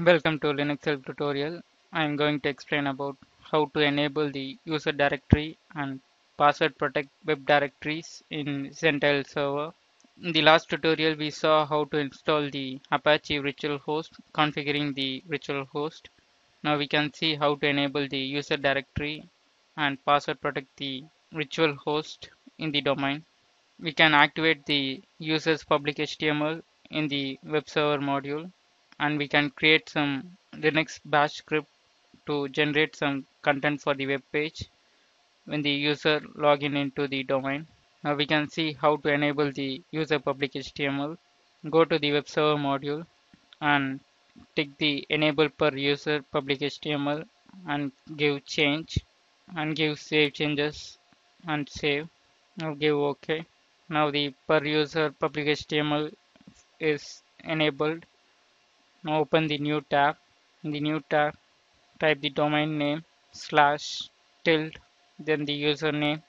Welcome to Linux Help tutorial. I am going to explain about how to enable the user directory and password protect web directories in Zentel server. In the last tutorial we saw how to install the Apache virtual host, configuring the virtual host. Now we can see how to enable the user directory and password protect the virtual host in the domain. We can activate the user's public HTML in the web server module, and we can create some Linux bash script to generate some content for the web page when the user login into the domain. Now we can see how to enable the user public HTML. Go to the web server module and tick the enable per user public HTML and give change and give save changes and save. Now give OK. Now the per user public HTML is enabled. Now open the new tab. In the new tab, type the domain name slash tilde, then the username.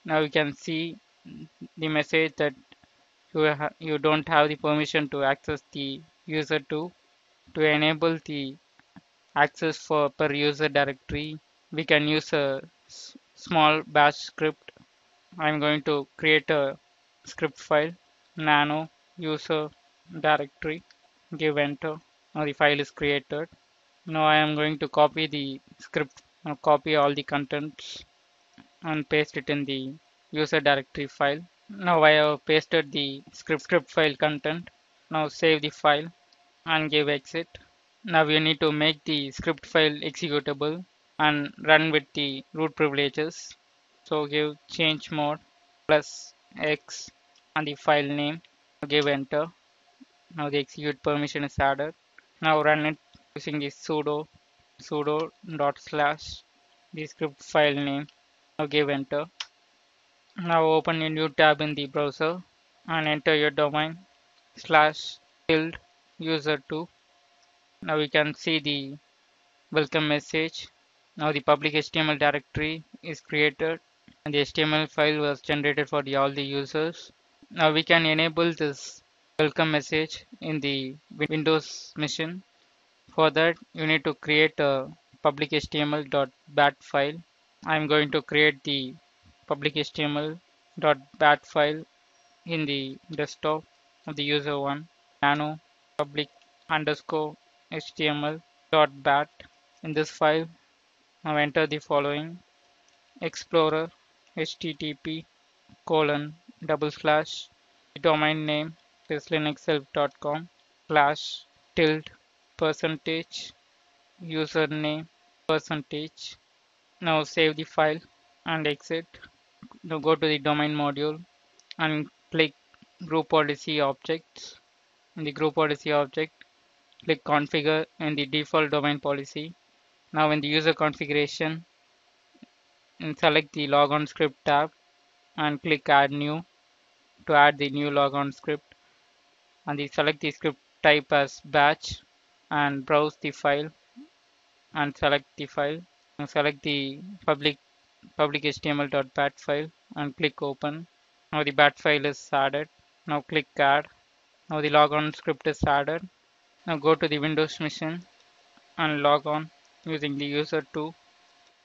Now you can see the message that you don't have the permission to access the user to enable the access for per user directory. We can use a small bash script. I'm going to create a script file nano user directory, give enter. Now the file is created. Now I am going to copy the script, copy all the contents and paste it in the user directory file. Now I have pasted the script file content. Now save the file and give exit. Now we need to make the script file executable and run with the root privileges. So give change mode plus X and the file name. Give enter. Now the execute permission is added. Now run it using the sudo dot slash the script file name. Now give enter. Now open a new tab in the browser and enter your domain slash tilde user2. Now we can see the welcome message. Now the public HTML directory is created and the HTML file was generated for all the users. Now we can enable this welcome message in the Windows machine. For that you need to create a public HTML.bat file. I'm going to create the public HTML.bat file in the desktop of the user one nano public underscore HTML.bat. In this file now enter the following explorer http colon double slash the domain name is linuxhelp.com slash tilde percentage username percentage. Now save the file and exit. Now go to the domain module and click group policy objects. In the group policy object, click configure in the default domain policy. Now in the user configuration, and select the logon script tab and click add new to add the new logon script, and select the script type as batch and browse the file and select the file. Now select the public HTML.bat file and click open. Now the bat file is added. Now click add. Now the logon script is added. Now go to the Windows machine and log on using the user2.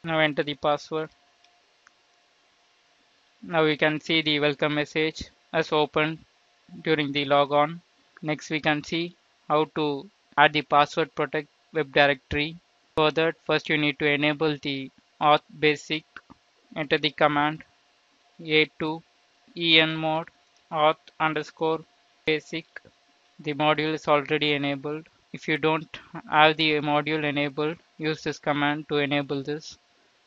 Now enter the password. Now we can see the welcome message as opened during the logon. Next we can see how to add the password protect web directory. For that first you need to enable the auth basic. Enter the command a2 enmod auth underscore basic. The module is already enabled. If you don't have the module enabled, use this command to enable this.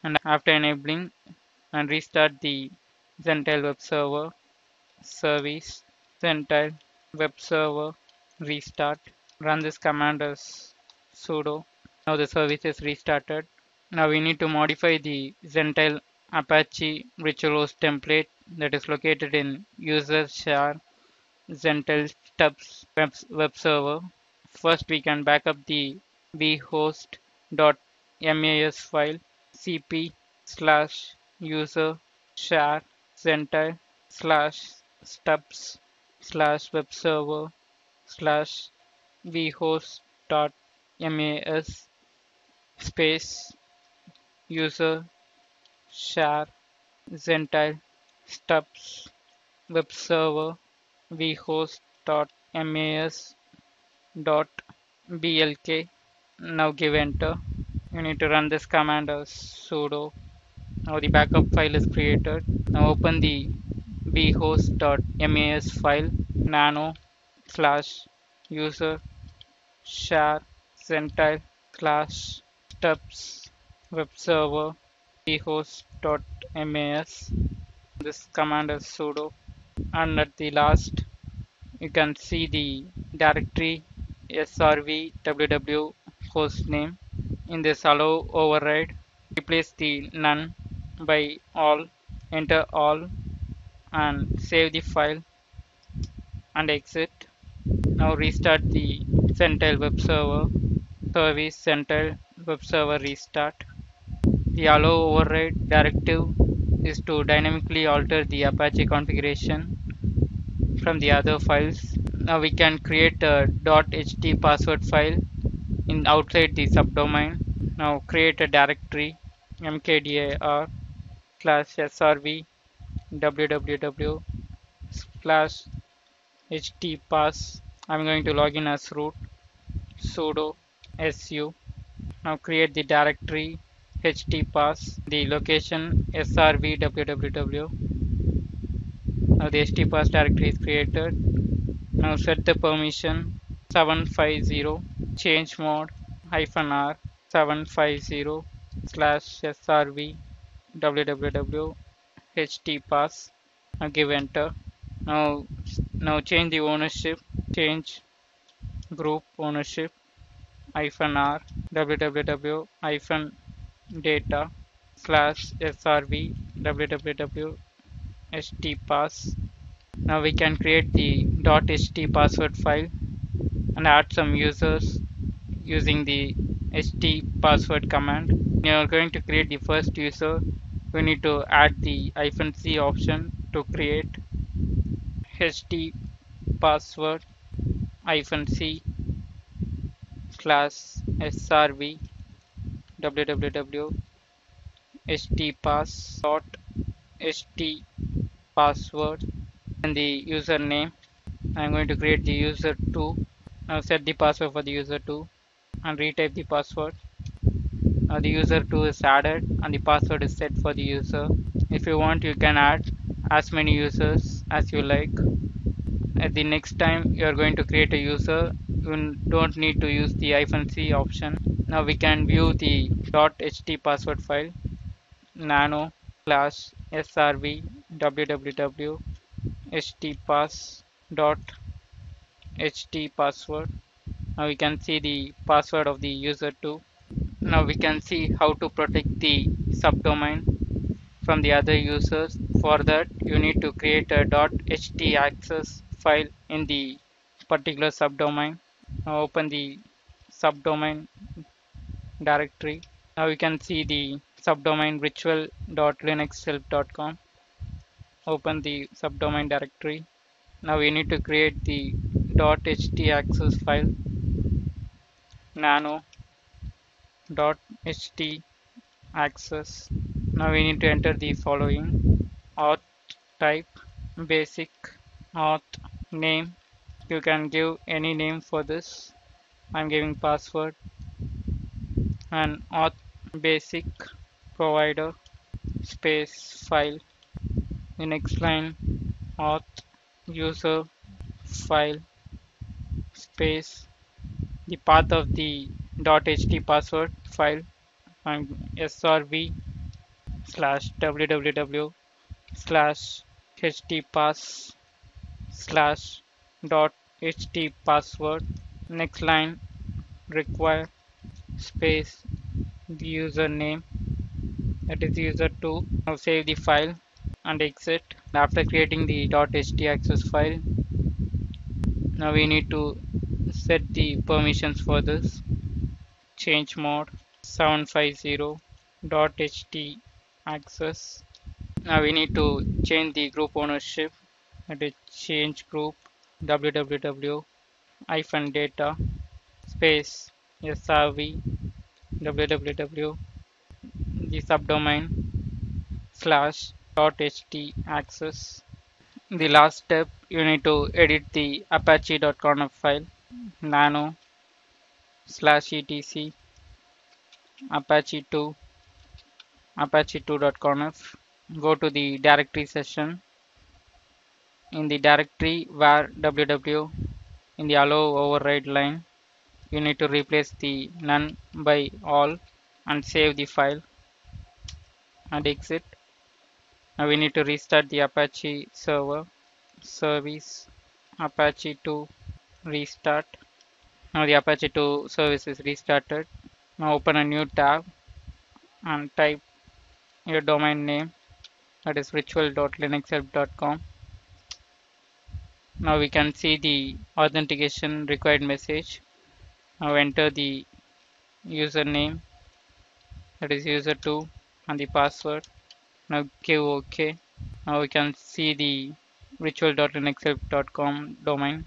And after enabling and restart the Zentel web server service Zentel web server restart. Run this command as sudo. Now the service is restarted. Now we need to modify the Zentel Apache virtualhost template that is located in user share Zentel stubs web server. First we can backup the vhost.mas file cp slash user share Zentel slash stubs slash web server slash vhost.mas mas space user share Gentile stubs web server vhost.mas dot blk. Now give enter. You need to run this command as sudo. Now the backup file is created. Now open the vhost.mas file nano slash user share Gentile slash stubs web server vhost.mas. This command is sudo, and at the last you can see the directory srv www hostname. In this allow override, replace the none by all, enter all, and save the file and exit. Now restart the Gentile web server service Gentile web server restart. The allow override directive is to dynamically alter the Apache configuration from the other files. Now we can create a .ht password file in outside the subdomain. Now create a directory mkdir slash srv www slash htpass. I'm going to log in as root sudo su. Now create the directory htpass, the location srv www. Now the htpass directory is created. Now set the permission 750 change mode -r 750 slash srv www htpass. Now give enter. Now change the ownership, change group ownership -r www data slash srv www htpass. Now we can create the .ht password file and add some users using the ht password command. When you are going to create the first user, we need to add the -c option to create ht password -c slash srv www htpass dot ht password and the username. I'm going to create the user 2. Now set the password for the user 2 and retype the password. Now the user 2 is added and the password is set for the user. If you want, you can add as many users as you like. At the next time you are going to create a user, you don't need to use the -c option. Now we can view the .ht password file nano slash srv www htpass dot ht password. Now we can see the password of the user 2. Now we can see how to protect the subdomain from the other users. For that, you need to create a .htaccess file in the particular subdomain. Now open the subdomain directory. Now you can see the subdomain ritual.linuxhelp.com. Open the subdomain directory. Now we need to create the .htaccess file nano.htaccess. Now we need to enter the following: auth type, basic, auth name. You can give any name for this. I'm giving password, and auth basic provider space file. The next line auth user file space the path of the .ht password file and srv slash www slash htpass slash .ht password. Next line require space the username, that is user 2. Now save the file and exit. After creating the .htaccess file, now we need to set the permissions for this. Change mode 750 .htaccess. Now we need to change the group ownership, that is change group www data space SRV www the subdomain /.ht access. The last step, you need to edit the apache.conf file nano /etc apache2 apache2.conf. Go to the directory session. In the directory var www in the allow override line, you need to replace the none by all and save the file and exit. Now we need to restart the Apache server service Apache 2 restart. Now the Apache 2 service is restarted. Now open a new tab and type your domain name, that is virtual.linuxhelp.com. Now we can see the authentication required message. Now enter the username, that is user2, and the password. Now give OK. Now we can see the virtual.linuxhelp.com domain.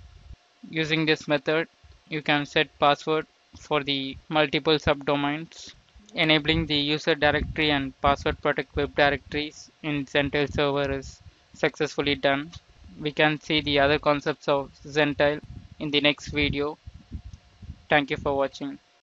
Using this method, you can set password for the multiple subdomains. Enabling the user directory and password protect web directories in Zentile server is successfully done. We can see the other concepts of Zentile in the next video. Thank you for watching.